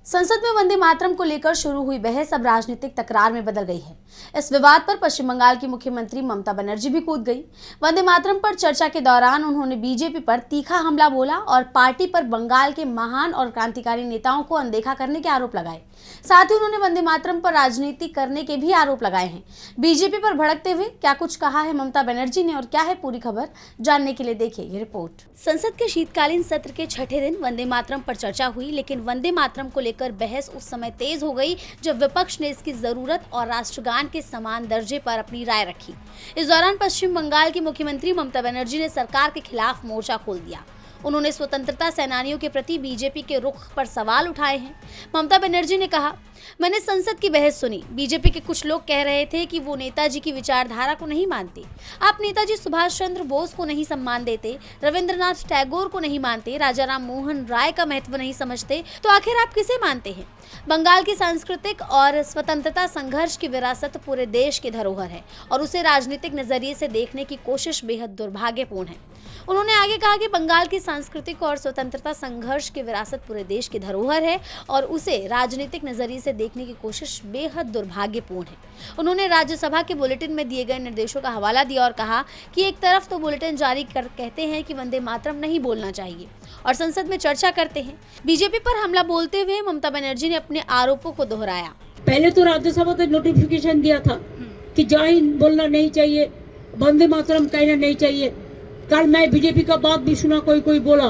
संसद में वंदे मातरम को लेकर शुरू हुई बहस अब राजनीतिक तकरार में बदल गई है। इस विवाद पर पश्चिम बंगाल की मुख्यमंत्री ममता बनर्जी भी कूद गई। वंदे मातरम पर चर्चा के दौरान उन्होंने बीजेपी पर तीखा हमला बोला और पार्टी पर बंगाल के महान और क्रांतिकारी नेताओं को अनदेखा करने के आरोप लगाए। साथ ही उन्होंने वंदे मातरम पर राजनीति करने के भी आरोप लगाए हैं। बीजेपी पर भड़कते हुए क्या कुछ कहा है ममता बनर्जी ने और क्या है पूरी खबर, जानने के लिए देखिए ये रिपोर्ट। संसद के शीतकालीन सत्र के छठे दिन वंदे मातरम पर चर्चा हुई, लेकिन वंदे मातरम को लेकर बहस उस समय तेज हो गई जब विपक्ष ने इसकी जरूरत और राष्ट्रगान के समान दर्जे पर अपनी राय रखी। इस दौरान पश्चिम बंगाल की मुख्यमंत्री ममता बनर्जी ने सरकार के खिलाफ मोर्चा खोल दिया। उन्होंने स्वतंत्रता सेनानियों के प्रति बीजेपी के रुख पर सवाल उठाए हैं। ममता बनर्जी ने कहा, मैंने संसद की बहस सुनी। बीजेपी के कुछ लोग कह रहे थे कि वो नेताजी की विचारधारा को नहीं मानते। आप नेताजी सुभाष चंद्र बोस को नहीं सम्मान देते, रविंद्रनाथ टैगोर को नहीं मानते, राजा राम मोहन राय का महत्व नहीं समझते, तो आखिर आप किसे मानते हैं? बंगाल की सांस्कृतिक और स्वतंत्रता संघर्ष की विरासत पूरे देश की धरोहर है और उसे राजनीतिक नजरिए से देखने की कोशिश बेहद दुर्भाग्यपूर्ण है। उन्होंने आगे कहा कि बंगाल की सांस्कृतिक और स्वतंत्रता संघर्ष की विरासत पूरे देश की धरोहर है और उसे राजनीतिक नजरिए से देखने की कोशिश बेहद दुर्भाग्यपूर्ण है। उन्होंने राज्यसभा के बुलेटिन में दिए गए निर्देशों का हवाला दिया और कहा कि एक तरफ तो बुलेटिन जारी कर कहते हैं कि वंदे मातरम नहीं बोलना चाहिए और संसद में चर्चा करते हैं। बीजेपी पर हमला बोलते हुए ममता बनर्जी ने अपने आरोपों को दोहराया। पहले तो राज्यसभा ने नोटिफिकेशन दिया था कि जय हिंद बोलना नहीं चाहिए, वंदे मातरम कहना नहीं चाहिए। कल मैं बीजेपी का बात भी सुना, कोई बोला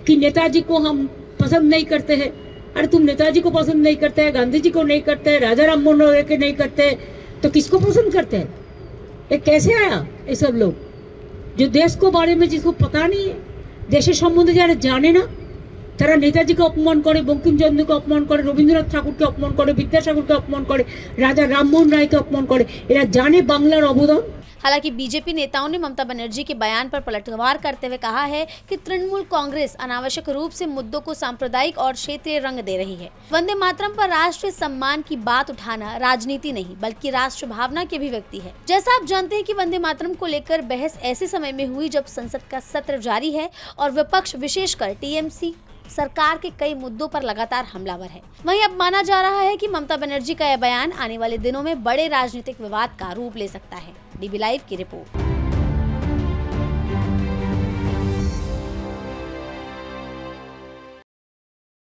कि नेताजी को हम पसंद नहीं करते हैं। अरे तुम नेताजी को पसंद नहीं करते हैं, गांधी जी को नहीं करते हैं, राजा राम मोहन राय के नहीं करते हैं, तो किसको पसंद करते हैं? ये कैसे आया? ये सब लोग जो देश को बारे में जिसको पता नहीं है, देशेर सम्बन्धे যারা জানে না, তারা নেতাজিকে অপমান করে, বঙ্কিমচন্দ্রকে অপমান করে, রবীন্দ্রনাথ ঠাকুরকে অপমান করে, বিদ্যাসাগরকে অপমান করে, রাজা রামমোহन রায়কে অপমান করে। এরা জানে বাংলার অবদান। हालांकि बीजेपी नेताओं ने ममता बनर्जी के बयान पर पलटवार करते हुए कहा है कि तृणमूल कांग्रेस अनावश्यक रूप से मुद्दों को सांप्रदायिक और क्षेत्रीय रंग दे रही है। वंदे मातरम पर राष्ट्रीय सम्मान की बात उठाना राजनीति नहीं बल्कि राष्ट्र भावना की अभिव्यक्ति है। जैसा आप जानते हैं कि वंदे मातरम को लेकर बहस ऐसे समय में हुई जब संसद का सत्र जारी है और विपक्ष विशेषकर टीएमसी सरकार के कई मुद्दों पर लगातार हमलावर है। वहीं अब माना जा रहा है कि ममता बनर्जी का यह बयान आने वाले दिनों में बड़े राजनीतिक विवाद का रूप ले सकता है। डीबी लाइव की रिपोर्ट।